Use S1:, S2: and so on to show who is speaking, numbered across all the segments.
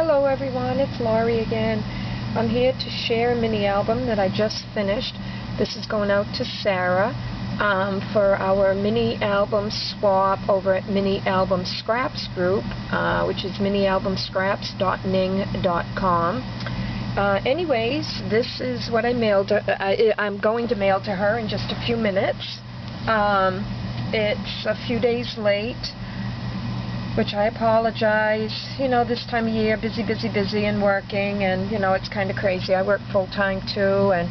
S1: Hello everyone, it's Laurie again. I'm here to share a mini album that I just finished. This is going out to Sarah for our mini album swap over at Mini Album Scraps group, which is minialbumscraps.ning.com. Anyways, this is what I mailed. I'm going to mail to her in just a few minutes. It's a few days late, which I apologize. You know, this time of year, busy and working, and you know, it's kind of crazy. I work full-time too, and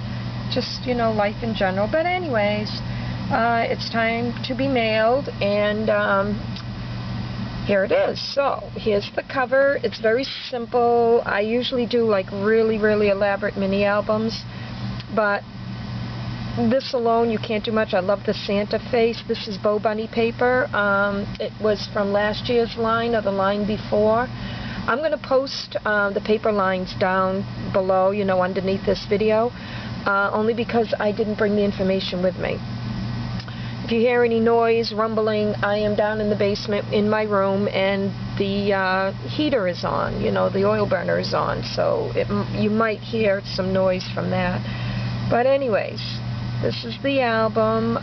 S1: just, you know, life in general. But anyways, it's time to be mailed, and here it is. So here's the cover. It's very simple. I usually do like really elaborate mini albums, but this alone, you can't do much. I love the Santa face. This is Bow Bunny paper. It was from last year's line or the line before. I'm going to post the paper lines down below, you know, underneath this video, only because I didn't bring the information with me. If you hear any noise, rumbling, I am down in the basement in my room, and the heater is on, you know, the oil burner is on, so you might hear some noise from that. But anyways, this is the album.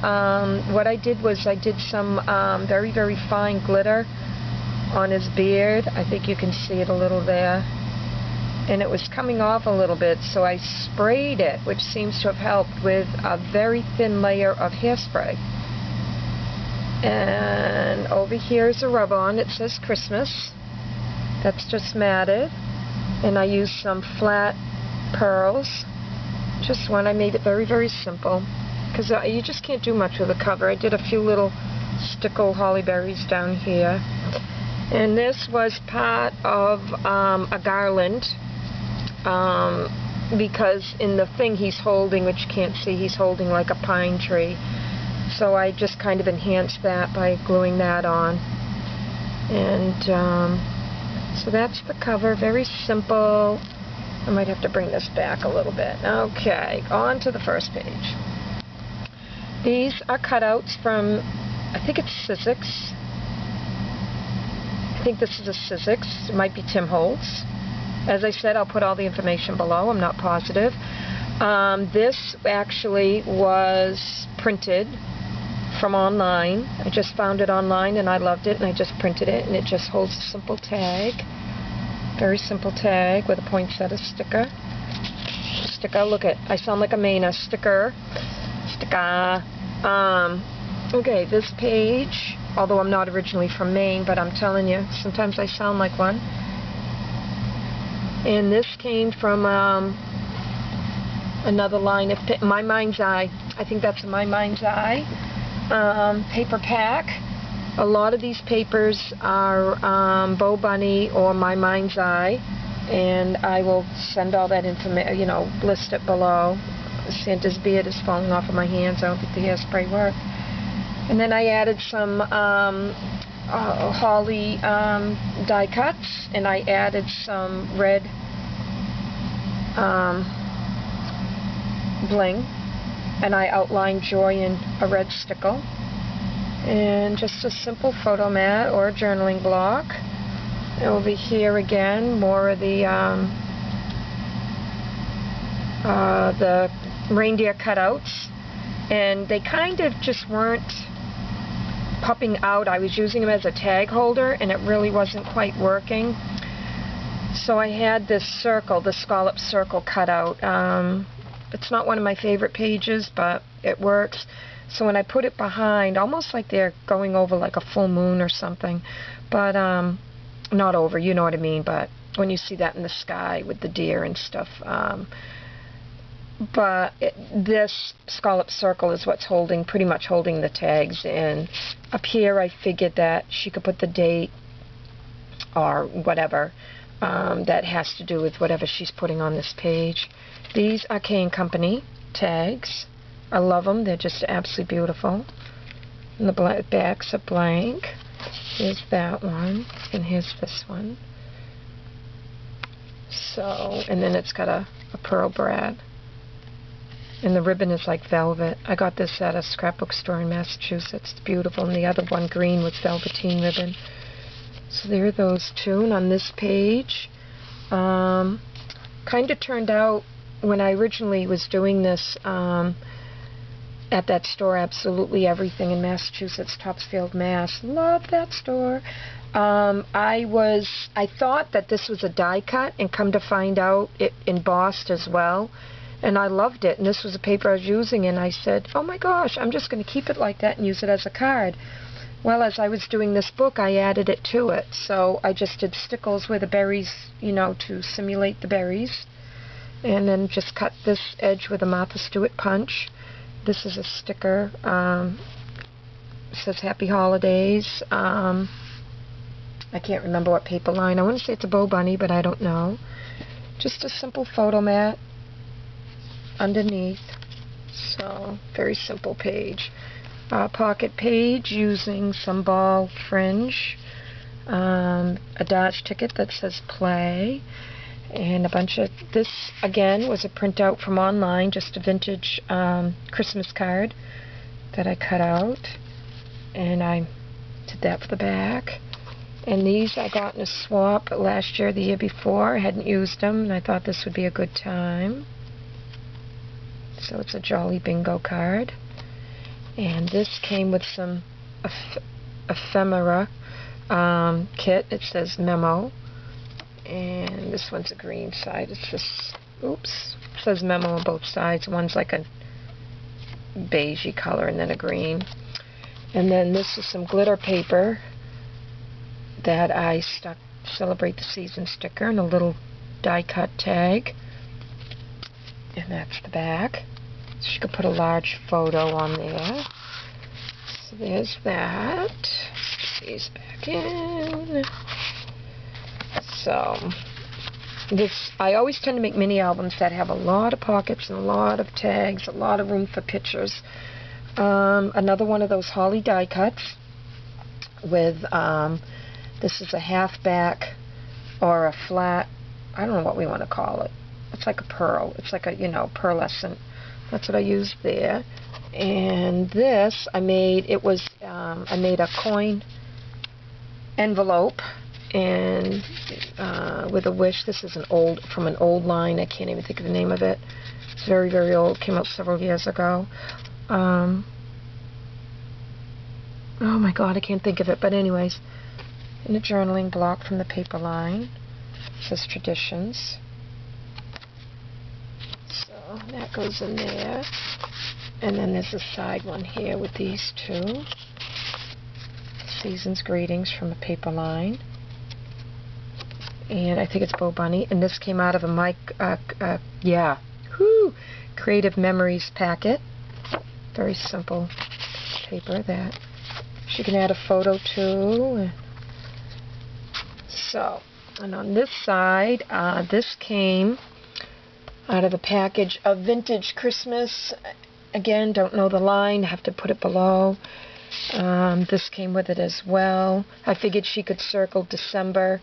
S1: What I did was I did some very fine glitter on his beard. I think you can see it a little there. And it was coming off a little bit, so I sprayed it, which seems to have helped, with a very thin layer of hairspray. And over here is a rub-on. It says Christmas. That's just matted. And I used some flat pearls. Just one. I made it very simple, because you just can't do much with a cover. I did a few little stickle holly berries down here, and this was part of a garland, because in the thing he's holding, which you can't see, he's holding like a pine tree, so I just kind of enhanced that by gluing that on. And so that's the cover. Very simple. I might have to bring this back a little bit. Okay, on to the first page. These are cutouts from, I think it's Sizzix. I think this is a Sizzix. It might be Tim Holtz. As I said, I'll put all the information below. I'm not positive. This actually was printed from online. I just found it online and I loved it, and I just printed it, and it just holds a simple tag. Very simple tag with a poinsettia sticker. Look at, I sound like a Mainer. Sticker. Okay, this page, although I'm not originally from Maine, but I'm telling you, sometimes I sound like one. And this came from another line of My Mind's Eye. I think that's a My Mind's Eye paper pack. A lot of these papers are Bow Bunny or My Mind's Eye, and I will send all that information, you know, list it below. Santa's beard is falling off of my hands. I don't think the hairspray worked. And then I added some holly die cuts, and I added some red bling, and I outlined joy in a red stickle. And just a simple photo mat or a journaling block. Over here again, more of the reindeer cutouts, and they kind of just weren't popping out. I was using them as a tag holder, and it really wasn't quite working. So I had this circle, the scallop circle cutout. It's not one of my favorite pages, but it works. So when I put it behind, almost like they're going over like a full moon or something, but not over, you know what I mean, but when you see that in the sky with the deer and stuff. But this scallop circle is what's holding, pretty much holding the tags. And up here I figured that she could put the date or whatever that has to do with whatever she's putting on this page. These are K&Company tags. I love them. They're just absolutely beautiful. And the backs are blank. Here's that one, and here's this one. So, and then it's got a pearl brad. And the ribbon is like velvet. I got this at a scrapbook store in Massachusetts. It's beautiful. And the other one, green, with velveteen ribbon. So there are those two. And on this page, Kind of turned out, when I originally was doing this at that store, Absolutely Everything in Massachusetts, Topsfield, Mass. Love that store. I thought that this was a die cut, and come to find out it embossed as well. And I loved it, and this was a paper I was using, and I said, oh my gosh, I'm just going to keep it like that and use it as a card. Well, as I was doing this book, I added it to it. So I just did stickles where the berries, you know, to simulate the berries. And then just cut this edge with a Martha Stewart punch. This is a sticker. It says Happy Holidays. I can't remember what paper line. I want to say it's a Bow Bunny, but I don't know. Just a simple photo mat underneath. So, very simple page. Pocket page using some ball fringe. A Dodge ticket that says play. And a bunch of, this again was a printout from online, just a vintage Christmas card that I cut out. And I did that for the back. And these I got in a swap last year, the year before. I hadn't used them, and I thought this would be a good time. So it's a Jolly Bingo card. And this came with some ephemera kit. It says Memo. And this one's a green side. It's just, oops, it says Memo on both sides. One's like a beigey color and then a green. And then this is some glitter paper that I stuck Celebrate the Season sticker and a little die cut tag. And that's the back. So you could put a large photo on there. So there's that. Put these back in. So, this, I always tend to make mini albums that have a lot of pockets and a lot of tags, a lot of room for pictures. Another one of those holly die cuts with, this is a half back or a flat, I don't know what we want to call it. It's like a pearl. It's like a, you know, pearlescent. That's what I used there. And this, I made, it was, I made a coin envelope. And with a wish. This is from an old line. I can't even think of the name of it. It's very, very old. Came out several years ago. Oh my God, I can't think of it. But anyways, in a journaling block from the paper line. It says Traditions. So that goes in there. And then there's a side one here with these two. Season's Greetings from a paper line. And I think it's Bow Bunny. And this came out of a Creative Memories packet. Very simple paper that she can add a photo to. So, and on this side, this came out of a package of Vintage Christmas. Again, don't know the line. Have to put it below. This came with it as well. I figured she could circle December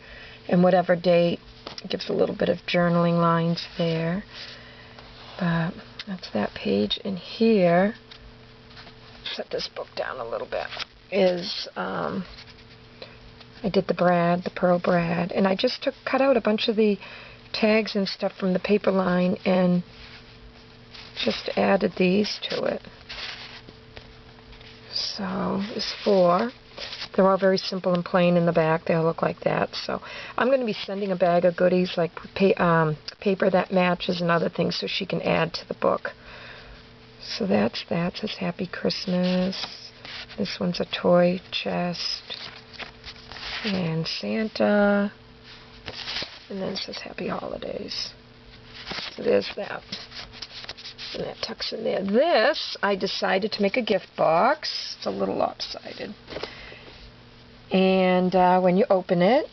S1: and whatever date. It gives a little bit of journaling lines there. But that's that page. And here, set this book down a little bit, is I did the pearl brad, and I just cut out a bunch of the tags and stuff from the paper line and just added these to it. So there's 4. They're all very simple and plain in the back. They all look like that. So I'm going to be sending a bag of goodies like paper that matches and other things so she can add to the book. So that's that. It says Happy Christmas. This one's a toy chest. And Santa. And then it says Happy Holidays. So there's that. And that tucks in there. This, I decided to make a gift box. It's a little lopsided. And when you open it,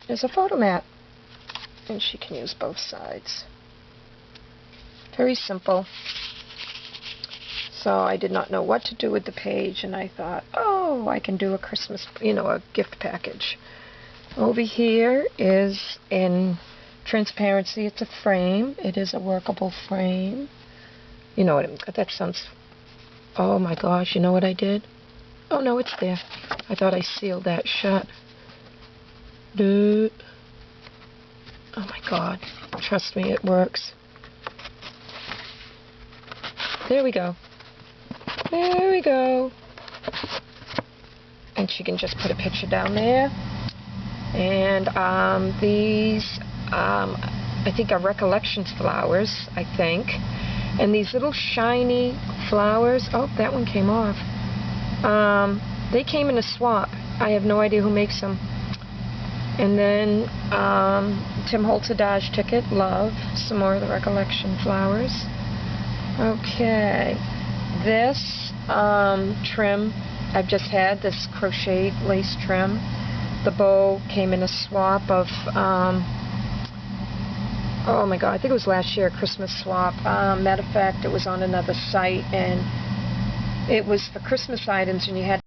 S1: there's a photo mat. And she can use both sides. Very simple. So I did not know what to do with the page, and I thought, oh, I can do a Christmas, a gift package. Over here is in transparency. It's a frame. It is a workable frame. You know what? That sounds... Oh my gosh, you know what I did? Oh no, it's there. I thought I sealed that shut. Oh God. Trust me, it works. There we go. There we go. And she can just put a picture down there. And these, I think, are recollections flowers, I think. And these little shiny flowers, oh, that one came off. They came in a swap. I have no idea who makes them. And then Tim Holtz a Dodge ticket, love, some more of the recollection flowers. Okay, this trim I've just had, this crocheted lace trim. The bow came in a swap of, oh my God, I think it was last year, a Christmas swap. Matter of fact, it was on another site, and it was for Christmas items, and you had